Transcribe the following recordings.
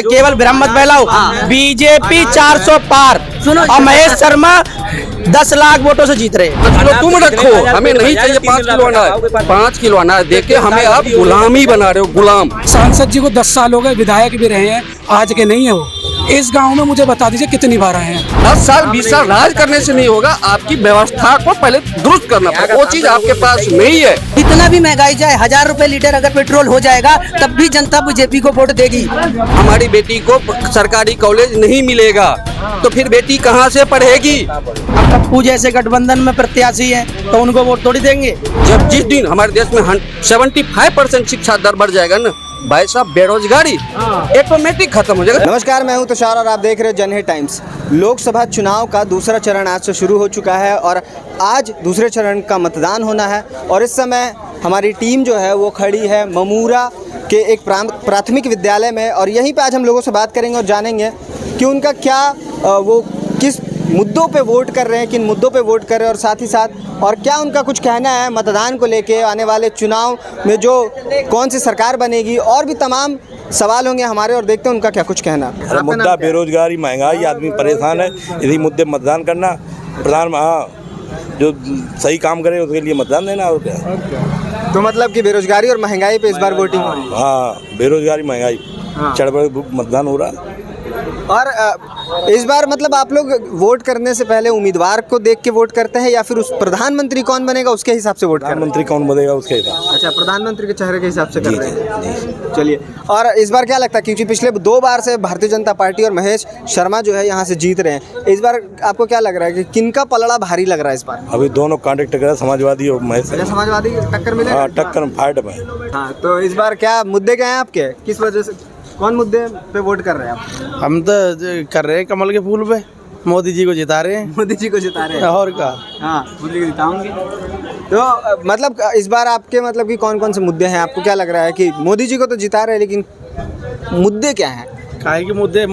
केवल भ्रम मत फैलाओ। बीजेपी 400 पार और महेश शर्मा 10 लाख वोटों से जीत रहे। तुम रखो, हमें नहीं चाहिए 5 किलो अनाज, 5 किलो अनाज देके हमें आप गुलामी बना रहे हो, गुलाम। सांसद जी को 10 साल हो गए, विधायक भी रहे हैं, आज के नहीं है वो। इस गांव में मुझे बता दीजिए कितनी बार आए हैं। 10 साल 20 साल राज करने से नहीं होगा, आपकी व्यवस्था को पहले दुरुस्त करना पड़ेगा, वो चीज आपके पास नहीं है। इतना भी महंगाई जाए, 1000 रुपए लीटर अगर पेट्रोल हो जाएगा तब भी जनता बीजेपी को वोट देगी। हमारी बेटी को सरकारी कॉलेज नहीं मिलेगा तो फिर बेटी कहाँ से पढ़ेगी? अब पप्पू जैसे गठबंधन में प्रत्याशी हैं तो उनको वोट थोड़ी देंगे। जब जिस दिन हमारे देश में 75% शिक्षा दर बढ़ जाएगा ना भाई साहब, बेरोजगारी ऑटोमेटिक खत्म हो जाएगा। नमस्कार, मैं हूं तुषार और आप देख रहे हो जनहित टाइम्स। लोकसभा चुनाव का दूसरा चरण आज से शुरू हो चुका है और आज दूसरे चरण का मतदान होना है और इस समय हमारी टीम जो है वो खड़ी है ममूरा के एक प्राथमिक विद्यालय में और यहीं पे आज हम लोगों से बात करेंगे और जानेंगे कि उनका क्या वो किस मुद्दों पे वोट कर रहे हैं, किन मुद्दों पे वोट कर रहे हैं और साथ ही साथ और क्या उनका कुछ कहना है मतदान को लेके, आने वाले चुनाव में जो कौन सी सरकार बनेगी और भी तमाम सवाल होंगे हमारे और देखते हैं उनका क्या कुछ कहना। मुद्दा बेरोजगारी, महंगाई, आदमी परेशान है, इसी मुद्दे मतदान करना। प्रधान जो सही काम करे उसके लिए मतदान देना और क्या। तो मतलब कि बेरोजगारी और महंगाई पे इस बार वोटिंग हो रही है। हाँ, बेरोजगारी महंगाई चढ़ मतदान हो रहा है। और इस बार मतलब आप लोग वोट करने से पहले उम्मीदवार को देख के वोट करते हैं या फिर उस प्रधानमंत्री कौन बनेगा उसके हिसाब से वोट करते हैं? प्रधानमंत्री कौन बनेगा उसके हिसाब। अच्छा, प्रधानमंत्री के चेहरे के हिसाब से कर रहे हैं। चलिए, और इस बार क्या लगता है, क्योंकि पिछले 2 बार से भारतीय जनता पार्टी और महेश शर्मा जो है यहाँ से जीत रहे हैं, इस बार आपको क्या लग रहा है कि किनका पलड़ा भारी लग रहा है इस बार? अभी दोनों कांटेक्ट कर, समाजवादी और महेश। समाजवादी टक्कर मिले। हाँ, टक्कर फाइट में। हाँ, तो इस बार क्या मुद्दे क्या हैं आपके, किस वजह से कौन मुद्दे पे वोट कर रहे हैं आप? हम तो कर रहे हैं कमल के फूल पे, मोदी जी को जिता रहे हैं। मोदी जी को जिता रहे हैं और क्या। हाँ, मोदी को जिताऊंगी। तो मतलब इस बार आपके मतलब कि कौन कौन से मुद्दे हैं? आपको क्या लग रहा है कि मोदी जी को तो जिता रहे हैं लेकिन मुद्दे क्या हैं? काहे कि मुद्दे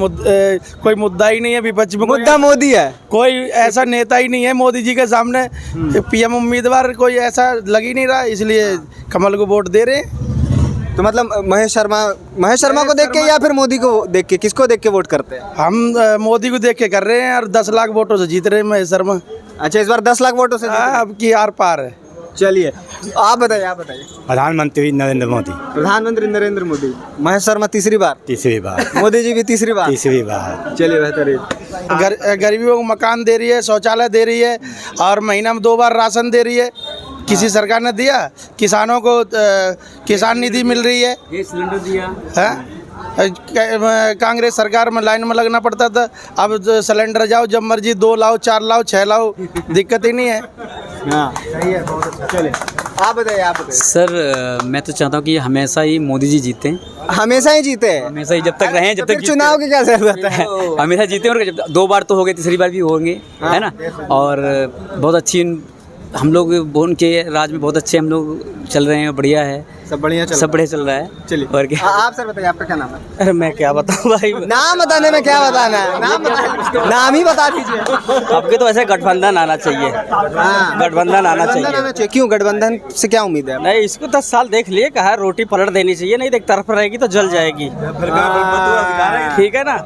कोई मुद्दा ही नहीं है विपक्ष में। मुद्दा मोदी है, कोई ऐसा नेता ही नहीं है मोदी जी के सामने। पीएम उम्मीदवार कोई ऐसा लग ही नहीं रहा, इसलिए कमल को वोट दे रहे हैं। तो मतलब महेश शर्मा को देख के या फिर मोदी को देख के, किसको देख के वोट करते हैं? हम मोदी को देख के कर रहे हैं और 10 लाख वोटों से जीत रहे हैं महेश शर्मा। अच्छा, इस बार 10 लाख वोटों से? अब की आर पार है। चलिए, आप बताइए। प्रधानमंत्री नरेंद्र मोदी। प्रधानमंत्री नरेंद्र मोदी। महेश शर्मा तीसरी बार। मोदी जी भी तीसरी बार। चलिए, बेहतरीन। गरीबों को मकान दे रही है, शौचालय दे रही है और महीना में 2 बार राशन दे रही है। किसी सरकार ने दिया? किसानों को किसान निधि मिल रही है। गैस सिलेंडर दिया है। कांग्रेस सरकार में लाइन में लगना पड़ता था, अब सिलेंडर जाओ जब मर्जी, 2 लाओ, 4 लाओ, 6 लाओ, दिक्कत ही नहीं है। हाँ, सही है, बहुत अच्छा। चलिए, आप बताइए। सर, मैं तो चाहता हूँ कि हमेशा ही मोदी जी जीते। हमेशा ही जीते हैं? हमेशा ही, जब तक रहे, जब तक चुनाव की क्या जरूरत है? हमेशा जीते और 2 बार तो हो गए, तीसरी बार भी होंगे, है ना। और बहुत अच्छी हम लोग उनके राज में बहुत अच्छे हम लोग चल रहे हैं, बढ़िया है, सब बढ़िया चल रहा है। चलिए, और क्या। आप सर बताइए, आपका क्या नाम है? अरे मैं क्या बताऊँ भाई, नाम बताने में क्या बताना है, नाम ही बता दीजिए। आपके तो ऐसे गठबंधन आना चाहिए। हाँ, गठबंधन आना चाहिए। क्यों, गठबंधन से क्या उम्मीद है? नहीं, इसको 10 साल देख लिए, कहा रोटी पलट देनी चाहिए, नहीं एक तरफ रहेगी तो जल जाएगी। ठीक है ना।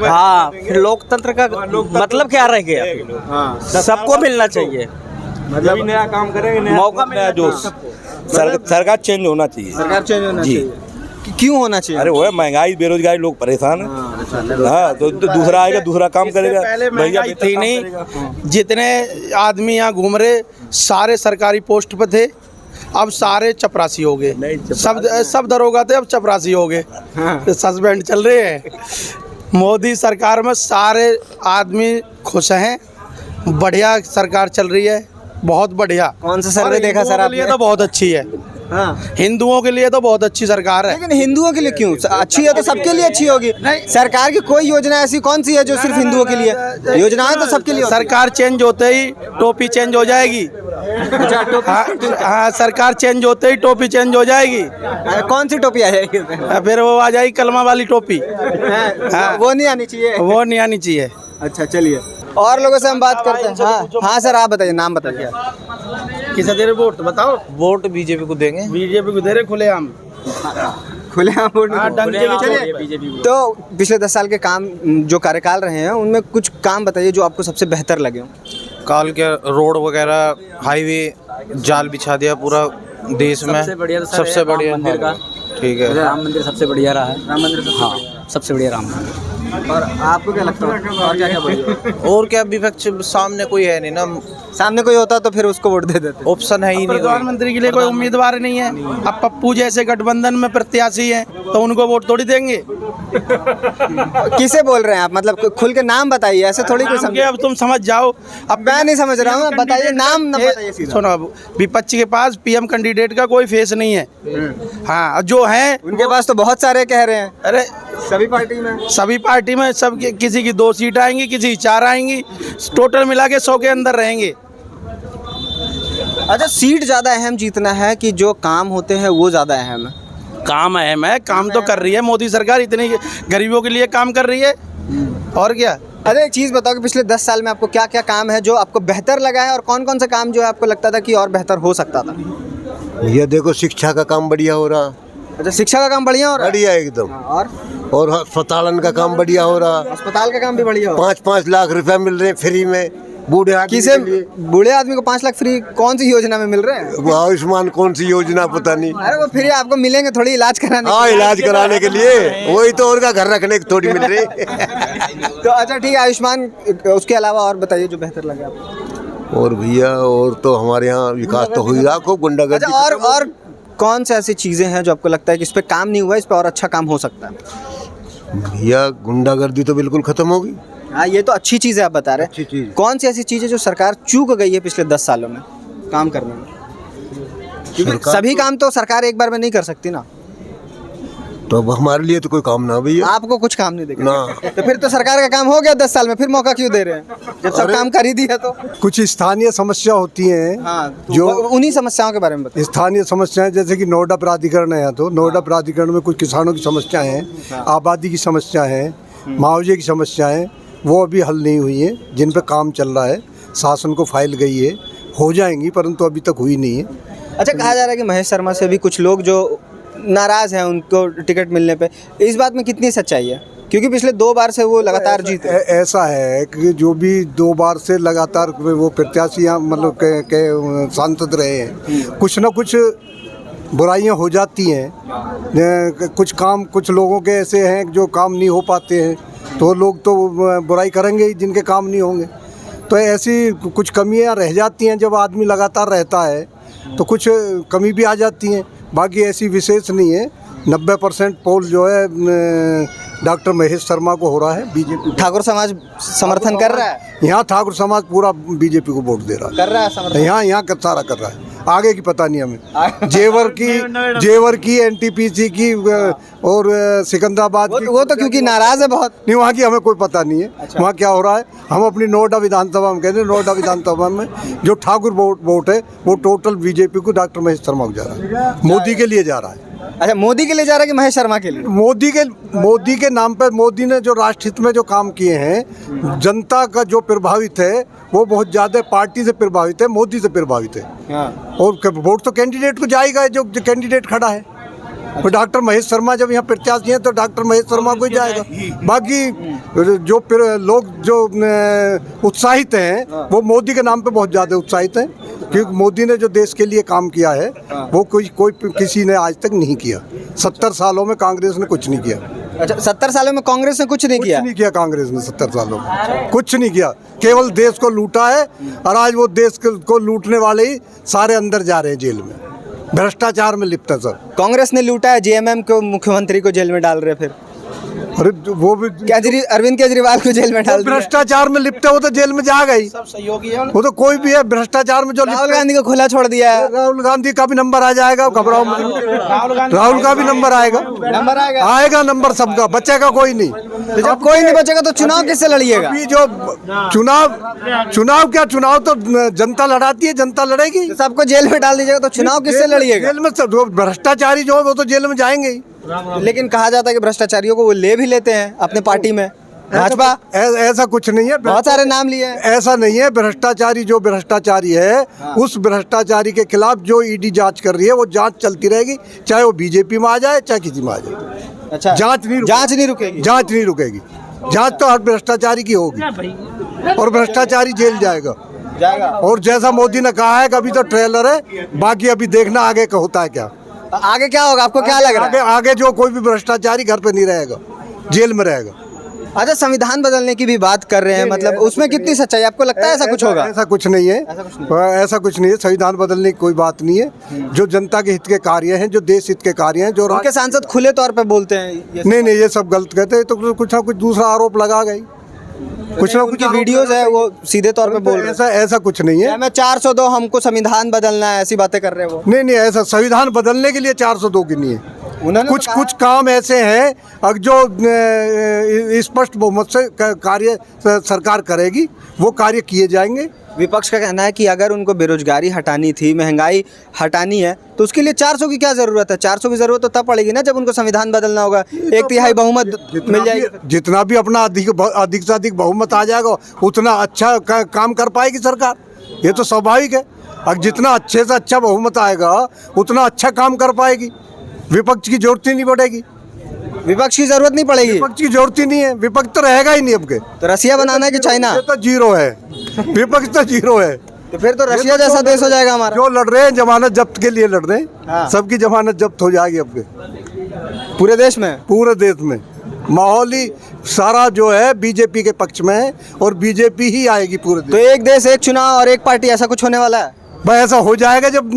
हाँ, फिर लोकतंत्र का मतलब क्या रह गया? सबको मिलना चाहिए, मतलब नया काम करेंगे, मौका मिलना, जोश। सरकार चेंज होना चाहिए। सरकार चेंज होना चाहिए। क्यों होना चाहिए? अरे वो है महंगाई, बेरोजगारी, लोग परेशान है। हाँ, तो दूसरा आएगा, दूसरा काम करेगा। पहले महंगाई थी नहीं, जितने आदमी यहाँ घूम रहे सारे सरकारी पोस्ट पे थे, अब सारे चपरासी हो गए। सब दरोगा थे, अब चपरासी हो गए। सस्पेंड चल रहे हैं। मोदी सरकार में सारे आदमी खुश हैं, बढ़िया सरकार चल रही है, बहुत बढ़िया। कौन सा सर्वे देखा सर आपने? लिए तो बहुत अच्छी है। हाँ, हिंदुओं के लिए तो बहुत अच्छी सरकार है। लेकिन हिंदुओं के लिए क्यों अच्छी है? तो सबके लिए अच्छी होगी। नहीं, सरकार की कोई योजना ऐसी कौन सी है जो सिर्फ हिंदुओं के लिए? योजनाएं तो सबके लिए। सरकार चेंज होते ही टोपी चेंज हो जाएगी। हाँ, सरकार चेंज होते ही टोपी चेंज हो जाएगी। कौन सी टोपी आ जाएगी? फिर वो आ जाएगी कलमा वाली टोपी। वो नहीं आनी चाहिए। वो नहीं आनी चाहिए। अच्छा, चलिए, और लोगों से हम बात करते हैं। हाँ सर, आप बताइए, नाम बताइए। किसे दे रहे वोट बताओ? वोट बीजेपी को देंगे। बीजेपी को दे रहे खुलेआम। खुलेआम वोट हाँ, नहीं डंके की चलिए। बीजेपी को। तो पिछले 10 साल के काम जो कार्यकाल रहे हैं उनमें कुछ काम बताइए जो आपको सबसे बेहतर लगे हो। काल के रोड वगैरह हाईवे जाल बिछा दिया पूरा देश में। सबसे बढ़िया तो सर सबसे है राम बढ़िया मंदिर का। ठीक है। राम मंदिर सबसे बढ़िया रहा है। राम मंदिर सबसे हाँ, सबसे बढ़िया राम मंदिर। और आपको क्या लगता है और क्या क्या बढ़िया और क्या विपक्ष सामने कोई है नहीं ना, सामने कोई होता तो फिर उसको वोट दे देते। ऑप्शन है ही नहीं कोई। प्रधानमंत्री के लिए कोई उम्मीदवार नहीं है। अब पप्पू जैसे गठबंधन में प्रत्याशी हैं तो उनको वोट थोड़ी देंगे। किसे बोल रहे हैं आप, मतलब खुल के नाम बताइए, ऐसे थोड़ी कोई नाम समझे। के अब तुम समझ जाओ। अब मैं नहीं समझ रहा हूँ, बताइए नाम ना बताइए सीधा। सुनो, अब विपक्ष के पास पीएम कैंडिडेट का कोई फेस नहीं है। हाँ, जो है उनके पास तो बहुत सारे कह रहे हैं, अरे सभी पार्टी में। सभी पार्टी में सब किसी की 2 सीट आएंगी, किसी की 4 आएंगी, टोटल मिला के 100 के अंदर रहेंगे। अच्छा, सीट ज्यादा अहम जीतना है कि जो काम होते हैं वो ज्यादा अहम है? काम अहम है, काम तो कर रही है मोदी सरकार, इतनी गरीबों के लिए काम कर रही है। और क्या। अच्छा, एक चीज़ बताओ कि पिछले 10 साल में आपको क्या क्या काम है जो आपको बेहतर लगा है और कौन कौन सा काम जो है आपको लगता था कि और बेहतर हो सकता था? ये देखो शिक्षा का काम बढ़िया हो रहा। अच्छा, शिक्षा का काम बढ़िया हो रहा है? बढ़िया एकदम। और अस्पतालन का काम बढ़िया हो रहा। अस्पताल का काम भी बढ़िया हो रहा है। 5-5 लाख रुपया मिल रहे हैं फ्री में बूढ़े आदमी किसे? के लिए। बूढ़े आदमी को 5 लाख फ्री कौन सी योजना में मिल रहे हैं? वो आयुष्मान कौन सी योजना पता नहीं। अरे वो फ्री आपको मिलेंगे थोड़ी इलाज कराने हाँ, के लिए। इलाज कराने के लिए वही तो, और का घर रखने की थोड़ी मिल रही। तो अच्छा ठीक है, आयुष्मान, उसके अलावा और बताइए जो बेहतर लगे आपको। और भैया और तो हमारे यहाँ विकास तो हो ही रहा, खूब गुंडागर्दी। अच्छा, और कौन से ऐसी चीज़ें हैं जो आपको लगता है कि इस पे काम नहीं हुआ, इस पे और अच्छा काम हो सकता है? भैया गुंडागर्दी तो बिल्कुल खत्म होगी। हाँ, ये तो अच्छी चीज़ है आप बता रहे अच्छी हैं। चीज़। कौन कौन सी ऐसी चीज़ है जो सरकार चूक गई है पिछले 10 सालों में काम करने में? क्योंकि सरकार सभी काम तो सरकार एक बार में नहीं कर सकती ना। तो अब हमारे लिए तो कोई काम ना भैया। आपको कुछ काम नहीं देगा ना। तो फिर तो सरकार का काम हो गया 10 साल में, फिर मौका क्यों दे रहे हैं जब सब काम कर ही दिया तो? कुछ स्थानीय समस्या होती हैं। हाँ, तो जो उन्हीं समस्याओं के बारे में बताइए। स्थानीय समस्याएं जैसे कि नोएडा प्राधिकरण है, तो नोएडा प्राधिकरण में कुछ किसानों की समस्याएं हैं, आबादी की समस्या है, मुआवजे की समस्याएं, वो अभी हल नहीं हुई हैं, जिन पे काम चल रहा है, शासन को फाइल गई है, हो जाएंगी परंतु अभी तक हुई नहीं है। अच्छा, कहा जा रहा है कि महेश शर्मा से भी कुछ लोग जो नाराज़ हैं उनको टिकट मिलने पे, इस बात में कितनी सच्चाई है? क्योंकि पिछले 2 बार से वो लगातार जीते। ऐसा है कि जो भी 2 बार से लगातार वो प्रत्याशी यहाँ मतलब के सांसद रहे हैं, कुछ ना कुछ बुराइयां हो जाती हैं। कुछ काम कुछ लोगों के ऐसे हैं जो काम नहीं हो पाते हैं, तो लोग तो बुराई करेंगे ही जिनके काम नहीं होंगे। तो ऐसी कुछ कमियां रह जाती हैं, जब आदमी लगातार रहता है तो कुछ कमी भी आ जाती हैं, बाकी ऐसी विशेष नहीं है। 90% पोल जो है डॉक्टर महेश शर्मा को हो रहा है। बीजेपी ठाकुर समाज समर्थन कर रहा है? यहाँ ठाकुर समाज पूरा बीजेपी को वोट दे रहा है। कर रहा है समर्थन? यहाँ सारा कर रहा है, आगे की पता नहीं हमें। जेवर की एनटीपीसी की और सिकंदराबाद की, वो तो क्योंकि नाराज़ है बहुत। नहीं, वहाँ की हमें कोई पता नहीं है। वहाँ क्या हो रहा है, हम अपनी नोएडा विधानसभा में कहते हैं, नोएडा विधानसभा में जो ठाकुर वोट है वो टोटल बीजेपी को डॉक्टर महेश शर्मा को जा रहा है, मोदी के लिए जा रहा है। अच्छा, मोदी के लिए जा रहा है कि महेश शर्मा के लिए? मोदी के नाम पर, मोदी ने जो राष्ट्र हित में जो काम किए हैं, जनता का जो प्रभावित है वो बहुत ज़्यादा पार्टी से प्रभावित है, मोदी से प्रभावित है। हाँ। और वोट तो कैंडिडेट को जाएगा जो कैंडिडेट खड़ा है। तो डॉक्टर महेश शर्मा जब यहाँ प्रत्याशी हैं तो डॉक्टर महेश शर्मा को ही जाएगा। बाकी जो लोग जो उत्साहित हैं वो मोदी के नाम पे बहुत ज़्यादा उत्साहित हैं, क्योंकि मोदी ने जो देश के लिए काम किया है वो कोई किसी ने आज तक नहीं किया। 70 सालों में कांग्रेस ने कुछ नहीं किया। अच्छा, 70 सालों में कांग्रेस ने कुछ नहीं किया? कुछ नहीं किया कांग्रेस ने 70 सालों में, कुछ नहीं किया, केवल देश को लूटा है। और आज वो देश को लूटने वाले ही सारे अंदर जा रहे हैं जेल में, भ्रष्टाचार में लिप्त है सर। कांग्रेस ने लूटा है, जेएमएम को मुख्यमंत्री को जेल में डाल रहे, फिर अरे वो भी अरविंद केजरीवाल को जेल में डाल दिया। भ्रष्टाचार में लिप्त है, वो तो जेल में जा गई। सब सहयोगी है। वो तो कोई भी है भ्रष्टाचार में जो राहुल गांधी को खुला छोड़ दिया है। राहुल गांधी का भी नंबर आ जाएगा, घबराओ मत। राहुल का भी नंबर आएगा, आएगा नंबर सबका, बचेगा कोई नहीं। तो जब कोई नहीं बचेगा तो चुनाव किससे लड़िएगा? अभी जो चुनाव तो जनता लड़ाती है, जनता लड़ेगी। तो सबको जेल में डाल दीजिएगा तो चुनाव किससे लड़िएगा? जेल में भ्रष्टाचारी जो है वो तो जेल में जाएंगे ही। लेकिन कहा जाता है कि भ्रष्टाचारियों को वो ले भी लेते हैं अपने पार्टी में। भाजपा ऐसा कुछ नहीं है, बहुत सारे नाम लिए हैं। ऐसा नहीं है। भ्रष्टाचारी जो भ्रष्टाचारी है उस भ्रष्टाचारी के खिलाफ जो ईडी जांच कर रही है वो जांच चलती रहेगी, चाहे वो बीजेपी में आ जाए चाहे किसी में आ जाए। अच्छा, जांच नहीं रुकेगी। जांच नहीं रुकेगी। जांच तो हर भ्रष्टाचारी की होगी और भ्रष्टाचारी जेल जाएगा। और जैसा मोदी ने कहा है कि अभी तो ट्रेलर है, बाकी अभी देखना आगे का होता है क्या। आगे क्या होगा आपको क्या लग रहा है? आगे जो कोई भी भ्रष्टाचारी घर पे नहीं रहेगा, जेल में रहेगा। अच्छा, संविधान बदलने की भी बात कर रहे हैं, मतलब उसमें कितनी सच्चाई आपको लगता है? ऐसा कुछ होगा? ऐसा कुछ नहीं है, ऐसा कुछ नहीं है। संविधान बदलने की कोई बात नहीं है। जो जनता के हित के कार्य हैं, जो देश हित के कार्य हैं, जो उनके सांसद खुले तौर पे बोलते हैं नहीं ये सब गलत कहते हैं, तो कुछ ना कुछ दूसरा आरोप लगा गई। कुछ ना कुछ वीडियोस है वो सीधे तौर पे बोल रहे हैं। ऐसा कुछ नहीं है। मैं 402 हमको संविधान बदलना है, ऐसी बातें कर रहे हैं वो। नहीं ऐसा संविधान बदलने के लिए 402 की नहीं है। कुछ काम ऐसे हैं अब जो स्पष्ट बहुमत से कार्य सरकार करेगी, वो कार्य किए जाएंगे। विपक्ष का कहना है कि अगर उनको बेरोजगारी हटानी थी, महंगाई हटानी है, तो उसके लिए 400 की क्या जरूरत है? 400 की जरूरत तो तब पड़ेगी ना जब उनको संविधान बदलना होगा। 1/3 बहुमत मिल जाएगी। जितना भी अपना अधिक से अधिक बहुमत आ जाएगा उतना अच्छा काम कर पाएगी सरकार, ये तो स्वाभाविक है। अब जितना अच्छे से अच्छा बहुमत आएगा उतना अच्छा काम कर पाएगी, विपक्ष की जरूरत ही नहीं पड़ेगी। विपक्ष की जरूरत नहीं पड़ेगी? विपक्ष की जरूरत ही नहीं है, विपक्ष तो रहेगा ही नहीं। अब के तो रसिया बनाना है कि चाइना? तो जीरो है, विपक्ष तो जीरो है। तो फिर तो रशिया जैसा देश हो जाएगा हमारा। जो लड़ रहे हैं जमानत जब्त के लिए लड़ रहे हैं, सबकी जमानत जब्त हो जाएगी अब के पूरे देश में। पूरे देश में माहौल ही सारा जो है बीजेपी के पक्ष में है और बीजेपी ही आएगी पूरे देश। तो एक देश एक चुनाव और एक पार्टी, ऐसा कुछ होने वाला है? भाई ऐसा हो जाएगा जब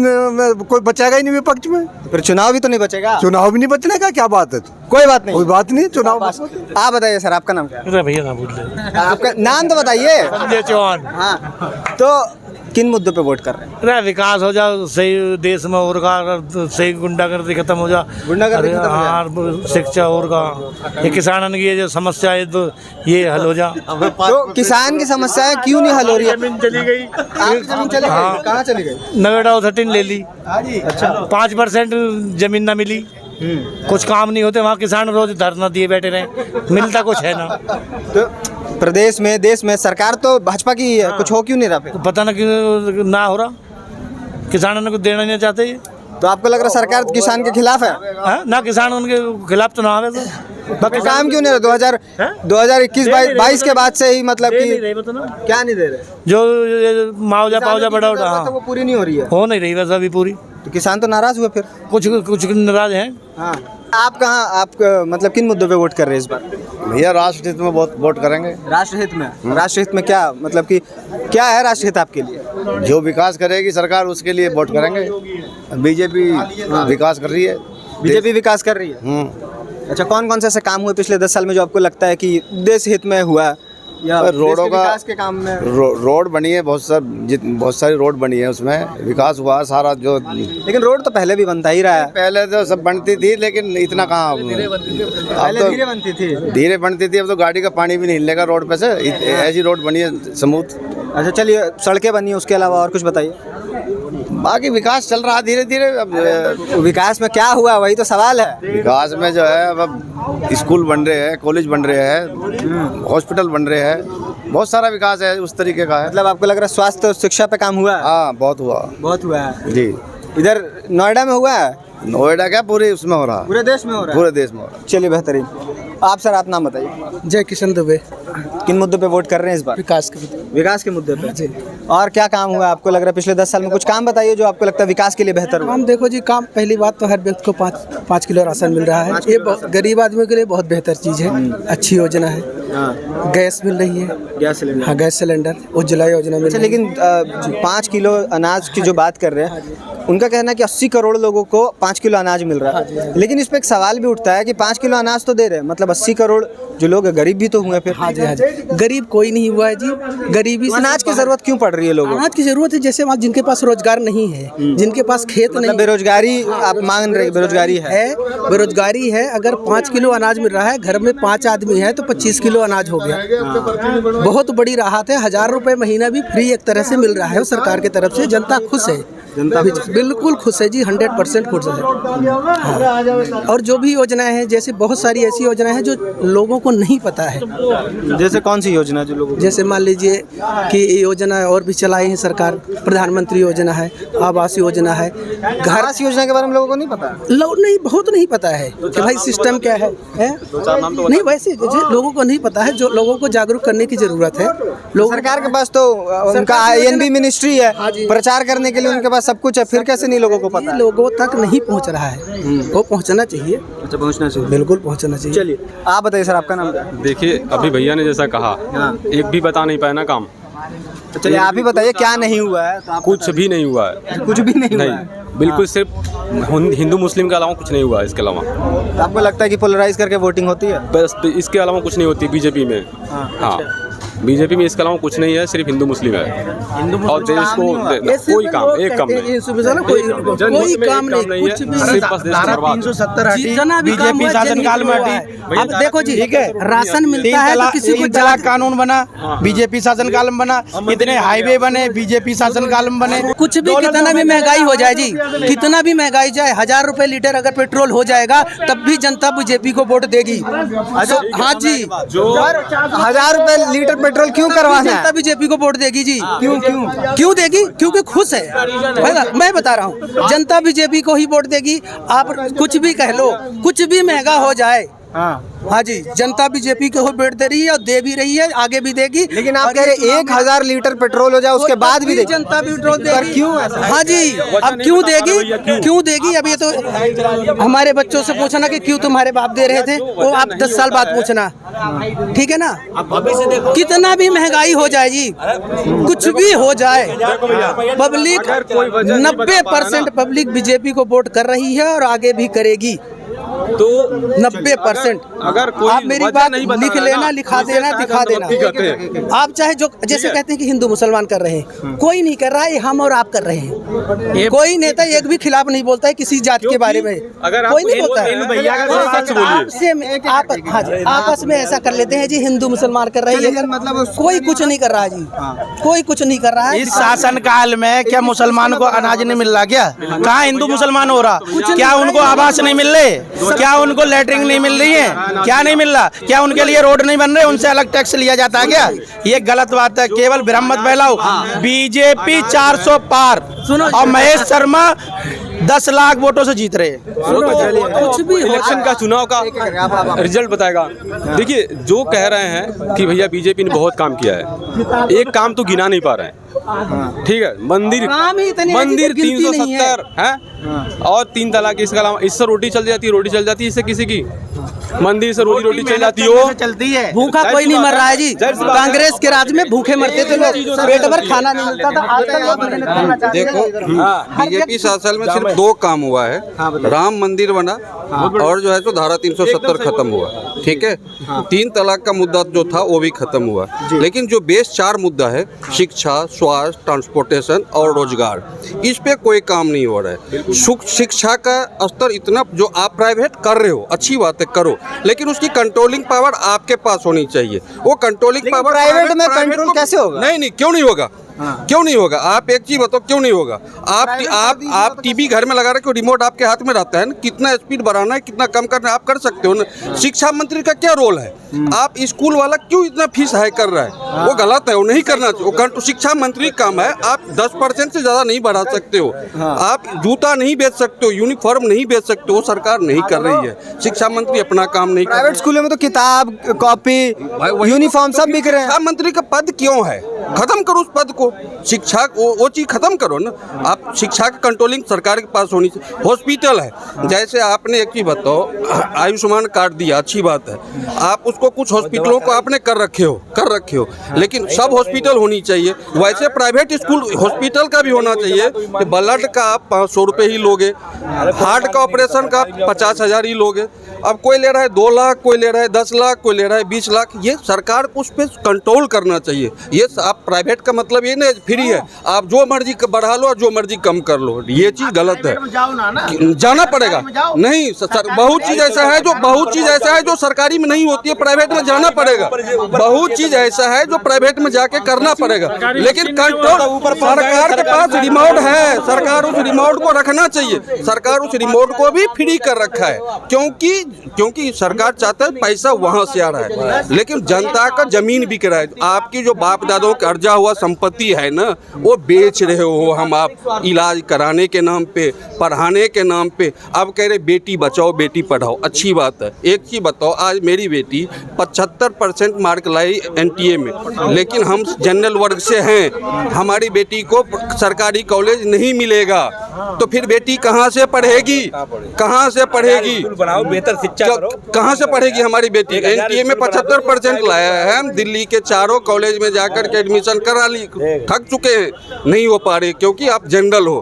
कोई बचेगा ही नहीं विपक्ष में। फिर चुनाव भी तो नहीं बचेगा। चुनाव भी नहीं बचने का क्या बात है? कोई बात नहीं, कोई बात नहीं। चुनाव आप बताइए सर, आपका नाम क्या है? भैया ना बोल रहे, आपका नाम तो बताइए। संजय चौहान। हाँ, तो किन मुद्दों पे वोट कर रहे हैं? अरे विकास हो जाओ सही देश में, और का सही गुंडागर्दी खत्म हो जा, गुंडागर्दी खत्म हो जाए। हाँ, शिक्षा और का ये किसानन की ये जो समस्या है तो ये हल हो जा। तो किसान की समस्या क्यों नहीं हल हो रही है? जमीन चली गई। आपकी जमीन चली गई? कहाँ चली गई? नोएडा ऑथोरिटी ले ली। अच्छा, 5% जमीन ना मिली, कुछ काम नहीं होते वहाँ, किसान रोज धरना दिए बैठे रहे, मिलता कुछ है ना। तो प्रदेश में देश में सरकार तो भाजपा की है, कुछ हो क्यों नहीं रहा? तो पता ना क्यों ना हो रहा, किसानों ने कुछ देना नहीं चाहते ये। तो आपको लग रहा सरकार किसान के खिलाफ है? ना किसान उनके खिलाफ तो ना आवे तो काम क्यों नहीं रहा? 2021-22 के बाद से ही मतलब कि क्या नहीं दे रहे? जो मुआवजा पावजा बड़ा उठा, तो वो पूरी नहीं हो रही है, हो नहीं रही वैसा अभी पूरी। तो किसान तो नाराज हुए फिर? कुछ नाराज हैं। हाँ, आप मतलब किन मुद्दों पे वोट कर रहे हैं इस बार? भैया राष्ट्रहित में बहुत वोट करेंगे। राष्ट्रहित में? राष्ट्रहित में क्या मतलब कि क्या है राष्ट्रहित आपके लिए? जो विकास करेगी सरकार उसके लिए वोट करेंगे। बीजेपी विकास कर रही है। बीजेपी विकास कर रही है। अच्छा, कौन कौन से ऐसे काम हुए पिछले 10 साल में जो आपको लगता है कि देश हित में हुआ या रोडों का विकास के काम में? रोड बनी है, बहुत सारी रोड बनी है, उसमें विकास हुआ सारा। जो लेकिन रोड तो पहले भी बनता ही रहा है। पहले तो सब बनती थी लेकिन इतना कहाँ, धीरे बनती थी। धीरे बनती थी। अब तो गाड़ी का पानी भी नहीं हिलेगा रोड पे से, ऐसी रोड बनी है स्मूथ। अच्छा, चलिए, सड़कें बनी है, उसके अलावा और कुछ बताइए। बाकी विकास चल रहा है धीरे धीरे। अब विकास में क्या हुआ वही तो सवाल है। विकास में जो है अब स्कूल बन रहे हैं, कॉलेज बन रहे हैं, हॉस्पिटल बन रहे हैं, बहुत सारा विकास है उस तरीके का है। मतलब आपको लग रहा है स्वास्थ्य और शिक्षा पे काम हुआ है? हाँ, बहुत हुआ है जी। इधर नोएडा में हुआ है? नोएडा क्या पूरे उसमें हो रहा, पूरे देश में हो रहा है? पूरे देश में हो रहा। चलिए, बेहतरीन। आप सर, आप नाम बताइए। जय किशन दुबे। किन मुद्दों पे वोट कर रहे हैं इस बार? विकास के मुद्दे पे जी। और क्या काम हुआ आपको लग रहा है पिछले 10 साल में? कुछ काम बताइए जो आपको लगता है विकास के लिए बेहतर हुआ। हम देखो जी, काम पहली बात तो हर व्यक्ति को 5 किलो राशन मिल रहा है, ये गरीब आदमी के लिए बहुत बेहतर चीज़ है, अच्छी योजना है। गैस मिल रही है, गैस सिलेंडर। हाँ, गैस सिलेंडर, उज्ज्वला योजना मिल रही है। लेकिन 5 किलो अनाज की जो बात कर रहे हैं, उनका कहना है कि 80 करोड़ लोगों को 5 किलो अनाज मिल रहा है। लेकिन इस पे एक सवाल भी उठता है कि 5 किलो अनाज तो दे रहे हैं, मतलब 80 करोड़ जो लोग गरीब भी तो हुए फिर। हाँ जी, गरीब कोई नहीं हुआ है जी। गरीबी से अनाज की जरूरत क्यों पड़ रही है लोगों को? अनाज की जरूरत है, जैसे जिनके पास रोजगार नहीं है, जिनके पास खेत नहीं, बेरोजगारी आप मांग रहे? बेरोजगारी है, बेरोजगारी है। अगर 5 किलो अनाज मिल रहा है, घर में 5 आदमी है तो 25 किलो अनाज हो गया। बहुत बड़ी राहत है। 1000 रुपए महीना भी फ्री एक तरह से मिल रहा है सरकार की तरफ से, जनता खुश है। बिल्कुल खुश है जी, 100% खुश है। हाँ। और जो भी योजनाएं हैं, जैसे बहुत सारी ऐसी योजनाएं हैं जो लोगों को नहीं पता है। जैसे कौन सी योजना जो लोगों को? जैसे मान लीजिए कि ये योजना और भी चलाई है सरकार, प्रधानमंत्री योजना है, आवास योजना है, आवास योजना के बारे में लोगों को नहीं पता। लोग नहीं, बहुत नहीं पता है कि भाई सिस्टम क्या है? नहीं, वैसे लोगों को नहीं पता है, जो लोगों को जागरूक करने की जरूरत है। लोग सरकार के पास तो उनका INB मिनिस्ट्री है, प्रचार करने के लिए उनके पास सब कुछ है, फिर कैसे नहीं लोगों को पता? लोगों तक नहीं पहुंच रहा है, वो पहुंचना चाहिए। अच्छा, पहुंचना चाहिए, बिल्कुल पहुंचना चाहिए। चलिए आप बताइए सर, आपका नाम क्या है? देखिए, अभी भैया ने जैसा कहा, एक भी बता नहीं पाया ना काम। तो चलिए आप ही बताइए क्या नहीं हुआ है? तो कुछ भी नहीं हुआ है, कुछ भी नहीं हुआ है? बिल्कुल, सिर्फ हिंदू मुस्लिम के अलावा कुछ नहीं हुआ है। इसके अलावा तो आपको लगता है कि पोलराइज करके वोटिंग होती है? बस इसके अलावा कुछ नहीं होती बीजेपी में। हाँ, बीजेपी में इसके अलावा कुछ नहीं है, सिर्फ हिंदू मुस्लिम है। और देश को कोई काम, एक काम नहीं, कोई काम नहीं, कुछ भी सिर्फ बस देश बर्बाद। 370 बीजेपी शासनकाल में हटी। अब देखो जी, ठीक है, राशन मिलता है तो किसी को तलाक कानून बना, बीजेपी शासनकाल में बना। इतने हाईवे बने, बीजेपी शासनकाल में बने। कुछ भी, कितना भी महंगाई हो जाए जी, कितना भी महंगाई जाए, 1000 रुपए लीटर अगर पेट्रोल हो जाएगा तब भी जनता बीजेपी को वोट देगी। हाँ जी, 1000 रुपए लीटर पेट्रोल क्यों करवाना है? जनता बीजेपी को वोट देगी जी। क्यों देगी? क्योंकि खुश है। मैं बता रहा हूँ, जनता बीजेपी को ही वोट देगी। आप कुछ भी कह लो, कुछ भी महंगा हो जाए, हाँ जी, जनता बीजेपी को वोट दे रही है और दे भी रही है, आगे भी देगी। लेकिन आप कह रहे 1000 लीटर पेट्रोल हो जाए उसके बाद भी देगी जनता पेट्रोल देगी। क्यों ऐसा? हाँ जी, अब क्यों देगी? क्यों देगी? अब ये तो हमारे बच्चों से पूछना कि क्यों तुम्हारे बाप दे रहे थे, वो आप 10 साल बाद पूछना, ठीक है ना? कितना भी महंगाई हो जाए जी, कुछ भी हो जाए, पब्लिक 90% पब्लिक बीजेपी को वोट कर रही है और आगे भी करेगी। तो 90%। अगर कोई आप मेरी बात लिख लेना, लिखा देना, दिखा देना। आप चाहे जो जैसे कहते हैं कि हिंदू मुसलमान कर रहे हैं, कोई नहीं कर रहा है, हम और आप कर रहे हैं। कोई नेता एक भी खिलाफ नहीं बोलता है किसी जात के बारे में, कोई नहीं बोलता है। आपस में ऐसा कर लेते हैं जी, हिंदू मुसलमान कर रही है, मतलब कोई कुछ नहीं कर रहा है जी, कोई कुछ नहीं कर रहा है। इस शासनकाल में क्या मुसलमान को अनाज नहीं मिल रहा? क्या कहाँ हिंदू मुसलमान हो रहा? क्या उनको आवास नहीं मिल रहे? क्या उनको लेटरिंग नहीं मिल रही है? क्या नहीं मिल रहा? क्या उनके लिए रोड नहीं बन रहे? उनसे अलग टैक्स लिया जाता है क्या? ये गलत बात है, केवल भ्रम मत फैलाओ। बीजेपी 400 पार और महेश शर्मा 10 लाख वोटों से जीत रहे हैं। कुछ भी इलेक्शन का, चुनाव का रिजल्ट बताएगा। देखिए, जो कह रहे हैं कि भैया बीजेपी ने बहुत काम किया है, एक काम तो गिना नहीं पा रहे हैं। ठीक है, मंदिर 370 है और 3 तलाक, इसके अलावा इससे रोटी चल जाती है, इससे किसी की मंदिर से रोटी चल जाती हो, चलती है। भूखा कोई नहीं मर रहा है जी। कांग्रेस के राज में भूखे मरते थे लोग, पेट भर खाना नहीं मिलता था। आजकल लोग मेहनत करना चाहते हैं। देखो, बीजेपी शासन में सिर्फ 2 काम हुआ है, राम मंदिर बना और जो है तो धारा 370 खत्म हुआ। ठीक है, 3 तलाक का मुद्दा जो था वो भी खत्म हुआ। लेकिन जो बेस 4 मुद्दा है, शिक्षा, स्वास्थ्य, ट्रांसपोर्टेशन और रोजगार, इस पे कोई काम नहीं हो रहा है। शिक्षा का स्तर इतना, जो आप प्राइवेट कर रहे हो अच्छी बात है, करो, लेकिन उसकी कंट्रोलिंग पावर आपके पास होनी चाहिए। वो कंट्रोलिंग पावर प्राइवेट में कंट्रोल कैसे होगा? नहीं, क्यों नहीं होगा? क्यों नहीं होगा? आप एक चीज बताओ, क्यों नहीं होगा? आप टीवी घर में लगा रखे हो, रिमोट आपके हाथ में रहता है ना, कितना स्पीड बढ़ाना है, कितना कम करना है, आप कर सकते हो ना। शिक्षा मंत्री का क्या रोल है? आप स्कूल वाला क्यों इतना फीस हाई कर रहा है? वो गलत है, वो नहीं करना चाहिए। वो शिक्षा मंत्री काम है, आप 10% से ज्यादा नहीं बढ़ा सकते हो। आप जूता नहीं बेच सकते हो, यूनिफॉर्म नहीं बेच सकते हो, सरकार नहीं कर रही है। शिक्षा मंत्री अपना काम नहीं कर रही है। प्राइवेट स्कूलों में तो किताब, कॉपी, यूनिफॉर्म सब बिक रहे हैं। शिक्षा मंत्री का पद क्यों है? खत्म करो उस पद को, शिक्षा वो चीज खत्म करो ना। आप शिक्षा की कंट्रोलिंग सरकार के पास होनी चाहिए। हॉस्पिटल है, जैसे आपने एक चीज बताओ, आयुष्मान कार्ड दिया, अच्छी बात है, आप उसको कुछ हॉस्पिटलों को आपने कर रखे हो, लेकिन सब हॉस्पिटल होनी चाहिए। वैसे प्राइवेट स्कूल हॉस्पिटल का भी होना चाहिए कि ब्लड का आप 500 रुपये ही लोगे, हार्ट का ऑपरेशन का 50,000 ही लोगे, अब कोई ले रहा है 2 लाख, कोई ले रहा है 10 लाख, कोई ले रहा है 20 लाख। ये सरकार को उस पर कंट्रोल करना चाहिए। ये आप प्राइवेट का मतलब ये नहीं फ्री है, आप जो मर्जी बढ़ा लो और जो मर्जी कम कर लो, ये चीज़ गलत है। जाना पड़ेगा नहीं, बहुत चीज़ ऐसा है जो सरकारी में नहीं होती है, प्राइवेट में जाना पड़ेगा। बहुत चीज़ ऐसा है जो प्राइवेट में जाके करना पड़ेगा, लेकिन कंट्रोल सरकार के पास रिमोट है, सरकार उस रिमोट को रखना चाहिए। सरकार उस रिमोट को भी फ्री कर रखा है, क्योंकि सरकार चाहता है पैसा वहां से आ रहा है, लेकिन जनता का जमीन बिक रहा है। आपकी जो बाप दादों का कर्जा हुआ संपत्ति है ना, वो बेच रहे हो हम आप इलाज कराने के नाम पे, पढ़ाने के नाम पे। अब कह रहे बेटी बचाओ बेटी पढ़ाओ, अच्छी बात है। एक चीज बताओ, आज मेरी बेटी 75% मार्क लाई NTA में, लेकिन हम जनरल वर्ग से हैं, हमारी बेटी को सरकारी कॉलेज नहीं मिलेगा, तो फिर बेटी कहाँ से पढ़ेगी? कहाँ से पढ़ेगी? बनाओ, बेहतर शिक्षा करो। कहाँ से पढ़ेगी हमारी बेटी? NTA में 75% लाया है, हम दिल्ली के चारों कॉलेज में जाकर के एडमिशन करा ली, थक चुके हैं, नहीं हो पा रहे, क्योंकि आप जनरल हो।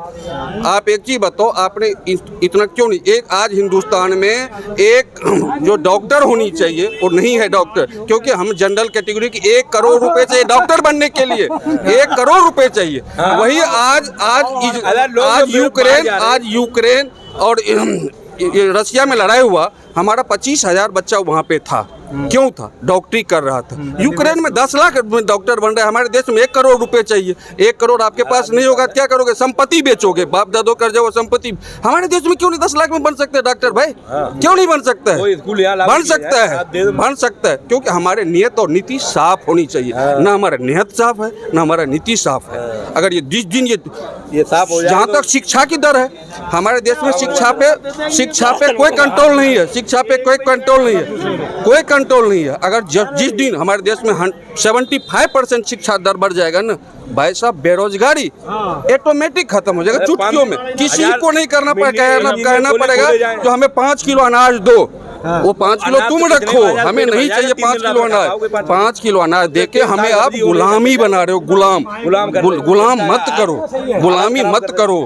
आप एक चीज बताओ, आपने इतना क्यों नहीं? एक आज हिंदुस्तान में एक जो डॉक्टर होनी चाहिए वो नहीं है डॉक्टर, क्योंकि हम जनरल कैटेगरी की 1 करोड़ रुपए चाहिए डॉक्टर बनने के लिए, 1 करोड़ रुपए चाहिए। वही आज यूक्रेन और रसिया में लड़ाई हुआ, हमारा 25,000 बच्चा वहाँ पे था। क्यों था? डॉक्टरी कर रहा था। यूक्रेन में 10 लाख डॉक्टर बन रहे हैं, हमारे देश में 1 करोड़ रुपए चाहिए। 1 करोड़ आपके पास नहीं होगा, क्या करोगे? संपत्ति बेचोगे, बाप दादो कर जाओ संपत्ति। हमारे देश में क्यों नहीं 10 लाख में बन सकते डॉक्टर भाई? क्यों नहीं बन सकता है? बन सकता है, क्योंकि हमारे नियत और नीति साफ होनी चाहिए। ना हमारा नियत साफ है, ना हमारा नीति साफ है। अगर ये जिस दिन ये साफ हो जाए, जहाँ तक शिक्षा की दर है, हमारे देश में शिक्षा पे कोई कंट्रोल नहीं है, शिक्षा पे कोई कंट्रोल नहीं है। अगर जिस दिन हमारे देश में 75% शिक्षा दर बढ़ जाएगा ना भाई साहब, बेरोजगारी ऑटोमेटिक खत्म हो जाएगा चुटकियों में। किसी को नहीं कहना पड़ेगा जो हमें 5 किलो अनाज दो, वो 5 किलो तुम रखो, हमें नहीं चाहिए 5 किलो अनाज। 5 किलो अनाज देके हमें आप गुलामी बना रहे हो। गुलाम मत करो, गुलामी मत करो।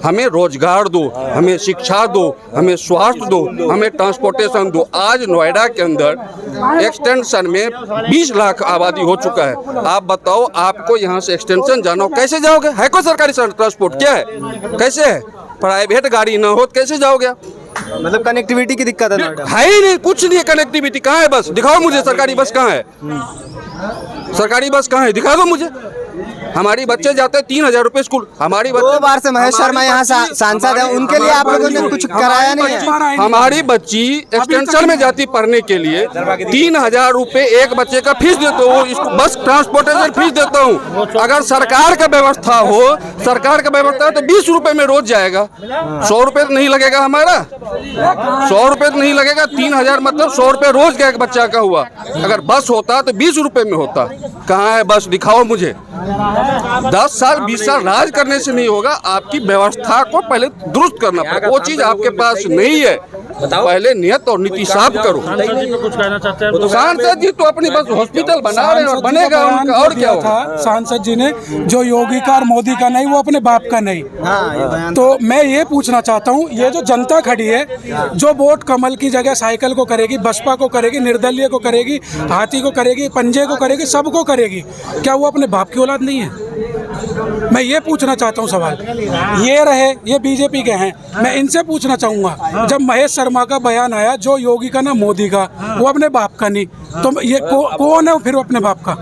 हमें रोजगार दो, हमें शिक्षा दो, हमें स्वास्थ्य दो, हमें ट्रांसपोर्टेशन दो। आज नोएडा के अंदर एक्सटेंशन में 20 लाख आबादी हो चुका है। आप बताओ, आपको यहाँ से एक्सटेंशन जाना हो, कैसे जाओगे? है कोई सरकारी ट्रांसपोर्ट? क्या है? कैसे है? प्राइवेट गाड़ी ना हो कैसे जाओगे आप? मतलब कनेक्टिविटी की दिक्कत है ही नहीं, कुछ नहीं है। कनेक्टिविटी कहाँ है? बस दिखाओ मुझे, सरकारी बस कहाँ है? सरकारी बस कहाँ है? दिखा दो मुझे। हमारी बच्चे जाते हैं 3,000 रुपए स्कूल। हमारी 2 बार से महेश शर्मा यहाँ सांसद हैं, उनके लिए आप लोगों ने कुछ कराया नहीं है? हमारी बच्ची एक्सटेंशन में जाती पढ़ने के लिए, 3,000 रुपए एक बच्चे का फीस देता हूँ, बस ट्रांसपोर्टेशन फीस देता हूँ। अगर सरकार का व्यवस्था हो तो 20 रुपए में रोज जाएगा, 100 रुपए नहीं लगेगा हमारा, 100 रुपए नहीं लगेगा। 3,000 मतलब 100 रुपए रोज का एक बच्चा का हुआ। अगर बस होता तो 20 रुपए में होता। कहाँ है बस? दिखाओ मुझे। 10 साल 20 साल राज करने से नहीं होगा, आपकी व्यवस्था को पहले दुरुस्त करना पड़ेगा। वो चीज आपके पास नहीं है। पहले नियत और नीति साफ करो। कुछ कहना चाहते हैं? सांसद जी तो अपनी बस हॉस्पिटल बना रहे हैं और बनेगा उनका, और क्या होगा? सांसद जी ने जो योगी का और मोदी का नहीं, वो अपने बाप का नहीं। तो मैं ये पूछना चाहता हूँ, ये जो जनता खड़ी है, जो वोट कमल की जगह साइकिल को करेगी, बसपा को करेगी, निर्दलीय को करेगी, हाथी को करेगी, पंजे को करेगी, सबको करेगी, क्या वो अपने बाप की औलाद नहीं है? मैं ये पूछना चाहता हूँ सवाल। ये रहे, ये बीजेपी के हैं, मैं इनसे पूछना चाहूँगा, जब महेश शर्मा का बयान आया, जो योगी का ना मोदी का, वो अपने बाप का नहीं, तो ये कौन है फिर अपने बाप का?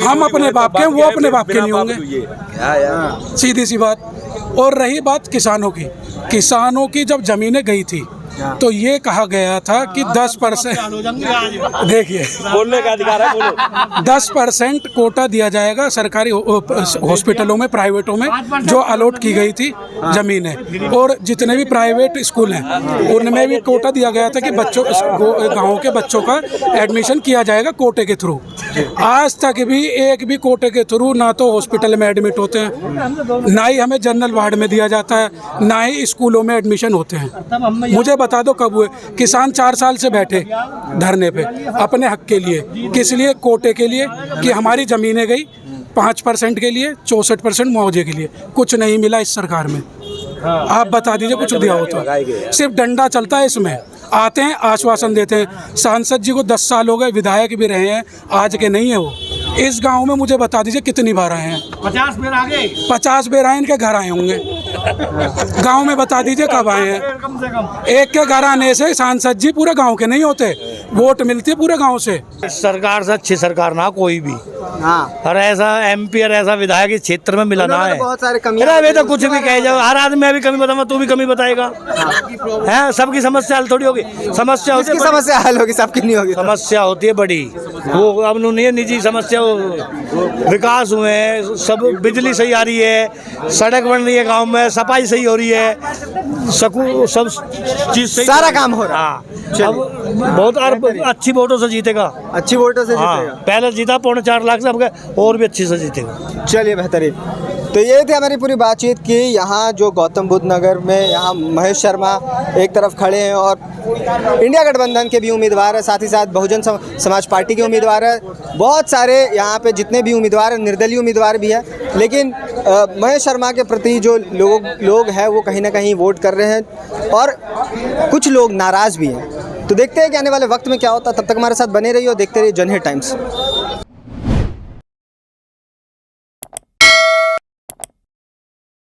हम अपने बाप के, वो अपने बाप के नहीं होंगे। सीधी सी बात। और रही बात किसानों की जब जमीनें गई थी तो ये कहा गया था कि 10%, देखिए बोलने का अधिकार है, बोलो। 10% कोटा दिया जाएगा सरकारी हॉस्पिटलों में, प्राइवेटों में, जो अलॉट की गई थी जमीनें। और जितने भी प्राइवेट स्कूल हैं उनमें भी कोटा दिया गया था कि बच्चों, गाँव के बच्चों का एडमिशन किया जाएगा कोटे के थ्रू। आज तक भी एक भी कोटे के थ्रू ना तो हॉस्पिटल में एडमिट होते हैं, ना ही हमें जनरल वार्ड में दिया जाता है, ना ही स्कूलों में एडमिशन होते हैं। मुझे बता दो कब हुए? किसान 4 साल से बैठे धरने पे अपने हक के लिए। किस लिए? कोटे के लिए, कि हमारी ज़मीनें गई 5% के लिए, 64% मुआवजे के लिए। कुछ नहीं मिला इस सरकार में। आप बता दीजिए कुछ दिया हो तो। सिर्फ डंडा चलता है इसमें। आते हैं, आश्वासन देते हैं। सांसद जी को 10 साल हो गए, विधायक भी रहे हैं, आज के नहीं है वो। इस गांव में मुझे बता दीजिए कितनी बार आए हैं? 50 बेर आ गए। 50 बेर आए, इनके घर आए होंगे। गांव में बता दीजिए कब आए हैं? एक के घर आने से सांसद जी पूरे गांव के नहीं होते, वोट मिलती है पूरे गांव से। सरकार से अच्छी सरकार ना कोई भी, हाँ, और ऐसा MP और ऐसा विधायक इस क्षेत्र में मिला ना है। बहुत सारे कमियां, अरे तो कुछ भी कह जाओ, हर आदमी मैं भी कमी बताऊंगा, तू भी कमी बताएगा। है सबकी समस्या हल थोड़ी होगी, समस्या होती है, समस्या हल होगी, सबकी नहीं होगी। समस्या होती है बड़ी, वो अब नहीं निजी समस्या, विकास हुए हैं, सब बिजली सही आ रही है, सड़क बन रही है गांव में, सफाई सही हो रही है, सब चीज सही, सारा काम हो रहा है। अब बहुत अच्छी वोटों से जीतेगा, अच्छी वोटों से जीतेगा। पहले जीता 4.25 लाख से, अब और भी अच्छी से जीतेगा। चलिए बेहतरीन। तो ये थी हमारी पूरी बातचीत की। यहाँ जो गौतम बुद्ध नगर में यहाँ महेश शर्मा एक तरफ खड़े हैं और इंडिया गठबंधन के भी उम्मीदवार है, साथ ही साथ बहुजन समाज पार्टी के उम्मीदवार है, बहुत सारे यहाँ पे जितने भी उम्मीदवार हैं, निर्दलीय उम्मीदवार भी है। लेकिन महेश शर्मा के प्रति जो लोग हैं वो कहीं ना कहीं वोट कर रहे हैं और कुछ लोग नाराज़ भी हैं। तो देखते हैं कि आने वाले वक्त में क्या होता है। तब तक हमारे साथ बने रहिए और देखते रहिए जनहित टाइम्स।